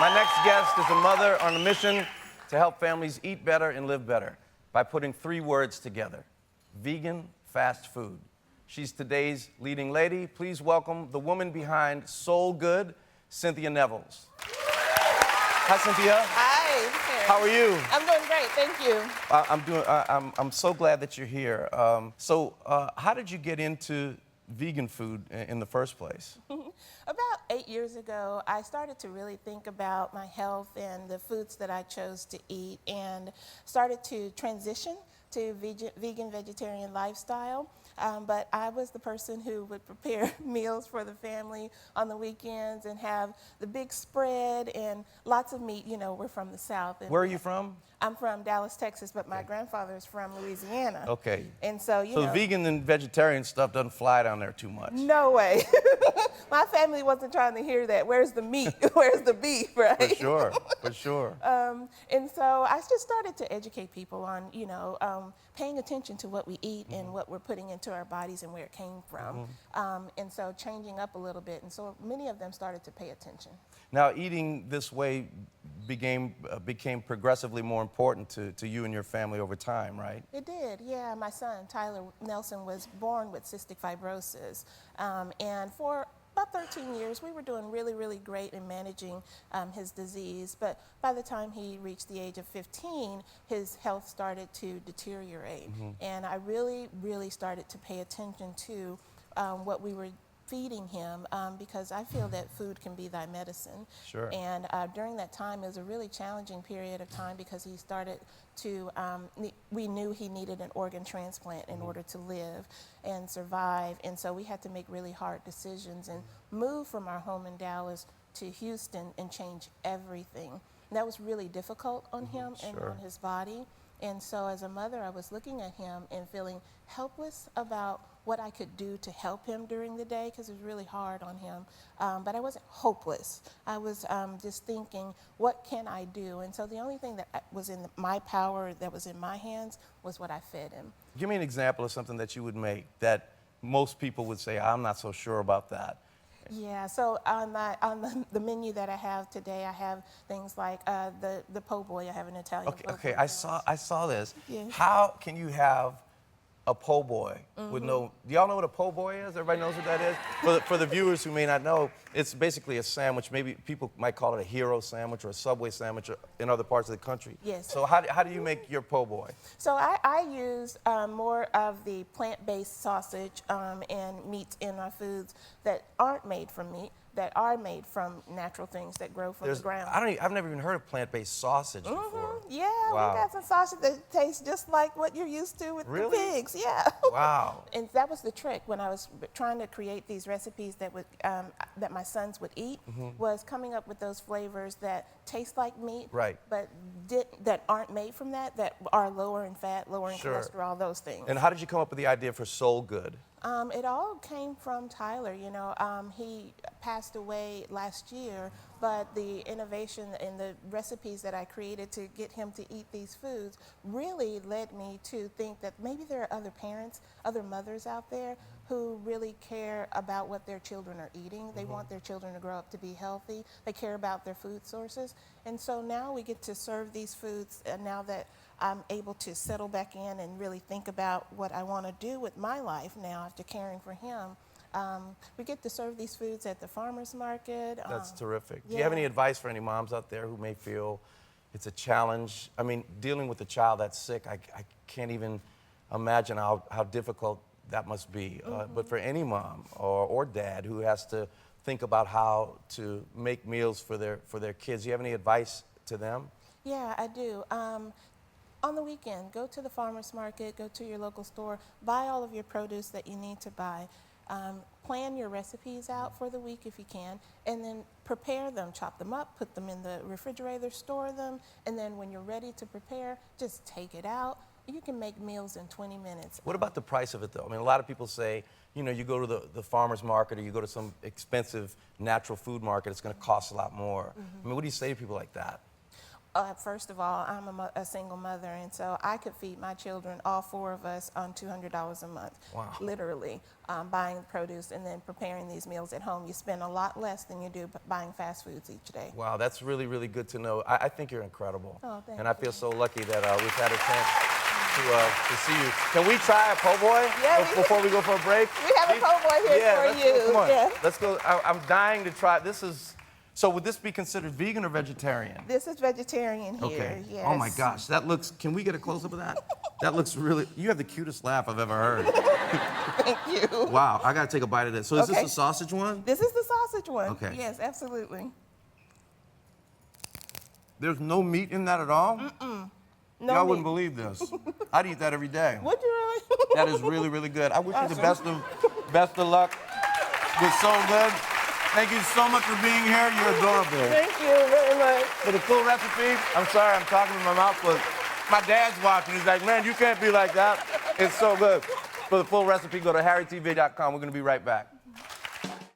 My next guest is a mother on a mission to help families eat better and live better by putting 3 words together: vegan fast food. She's today's leading lady. Please welcome the woman behind Soulgood, Cynthia Nevels. Hi, Cynthia. Hi. How are you? I'm doing great, thank you. I'm so glad that you're here. How did you get into vegan food in the first place? About 8 years ago, I started to really think about my health and the foods that I chose to eat, and started to transition to vegan vegetarian lifestyle. But I was the person who would prepare meals for the family on the weekends and have the big spread and lots of meat. You know, we're from the South. Where are you from? I'm from Dallas, Texas, but my grandfather is from Louisiana. Okay. And so, you know. So vegan and vegetarian stuff doesn't fly down there too much. No way. My family wasn't trying to hear that. Where's the meat? Where's the beef, right? For sure, for sure. And so I just started to educate people on, paying attention to what we eat and what we're putting into our bodies and where it came from. And so changing up a little bit. And so many of them started to pay attention. Now, eating this way became progressively more important to you and your family over time, right? It did, yeah. My son, Tyler Nelson, was born with cystic fibrosis. And for about 13 years, we were doing really, really great in managing his disease. But by the time he reached the age of 15, his health started to deteriorate. And I really, really started to pay attention to what we were feeding him, because I feel that food can be thy medicine. Sure. And during that time, it was a really challenging period of time because he started to, we knew he needed an organ transplant in order to live and survive. And so we had to make really hard decisions and move from our home in Dallas to Houston and change everything. And that was really difficult on him and on his body. And so as a mother, I was looking at him and feeling helpless about what I could do to help him during the day, because it was really hard on him. But I wasn't hopeless. I was just thinking, what can I do? And so the only thing that was in my power, that was in my hands, was what I fed him. Give me an example of something that you would make that most people would say, I'm not so sure about that. Yeah, so on the menu that I have today, I have things like the po' boy. I have an Italian po' boy. Okay, I saw this. Yeah. How can you have a po' boy with no? Do y'all know what a po' boy is? Everybody knows what that is? For the viewers who may not know, it's basically a sandwich. Maybe people might call it a hero sandwich or a Subway sandwich in other parts of the country. Yes. So how do you make your po' boy? So I use more of the plant-based sausage and meats in our foods that aren't made from meat, that are made from natural things that grow from the ground. I've never even heard of plant-based sausage before. Yeah, Wow. we got some sausage that tastes just like what you're used to with the pigs. Yeah. Wow. And that was the trick when I was trying to create these recipes that would that my sons would eat, was coming up with those flavors that taste like meat, Right. but that aren't made from that are lower in fat, lower in Sure. cholesterol, those things. And how did you come up with the idea for Soulgood? It all came from Tyler. He passed away last year, but the innovation and the recipes that I created to get him to eat these foods really led me to think that maybe there are other parents, other mothers out there who really care about what their children are eating. They want their children to grow up to be healthy. They care about their food sources. And so now we get to serve these foods, and now that I'm able to settle back in and really think about what I want to do with my life now after caring for him, we get to serve these foods at the farmer's market. That's terrific. Do yeah. you have any advice for any moms out there who may feel it's a challenge? I mean, dealing with a child that's sick, I can't even imagine how difficult that must be. But for any mom or dad who has to think about how to make meals for their kids, do you have any advice to them? Yeah, I do. On the weekend, go to the farmer's market, go to your local store, buy all of your produce that you need to buy. Plan your recipes out for the week if you can, and then prepare them, chop them up, put them in the refrigerator, store them, and then when you're ready to prepare, just take it out. You can make meals in 20 minutes. What about the price of it, though? I mean, a lot of people say, you go to the farmer's market or you go to some expensive natural food market, it's going to cost a lot more. I mean, what do you say to people like that? First of all, I'm a single mother, and so I could feed my children, all 4 of us, on $200 a month. Wow. Literally, buying the produce and then preparing these meals at home. You spend a lot less than you do buying fast foods each day. Wow, that's really, really good to know. I think you're incredible. Oh, thank and I you. feel so lucky that we've had a chance to see you. Can we try a po' boy before we go for a break? We have a po' boy here for you. Go. Come on. Yeah. Let's go. I'm dying to try. So would this be considered vegan or vegetarian? This is vegetarian here. Okay. Yes. Oh my gosh, that looks. Can we get a close up of that? That looks really. You have the cutest laugh I've ever heard. Thank you. Wow, I gotta take a bite of this. So is this Okay. the sausage one? This is the sausage one. Okay. Yes, absolutely. There's no meat in that at all? No Y'all meat. wouldn't believe this. I'd eat that every day. Would you really? That is really, really good. I wish you the Awesome. best of luck with Soulgood. Thank you so much for being here. You're adorable. Thank you very much. For the full recipe, I'm sorry I'm talking with my mouth full. My dad's watching. He's like, man, you can't be like that. It's so good. For the full recipe, go to harrytv.com. We're going to be right back.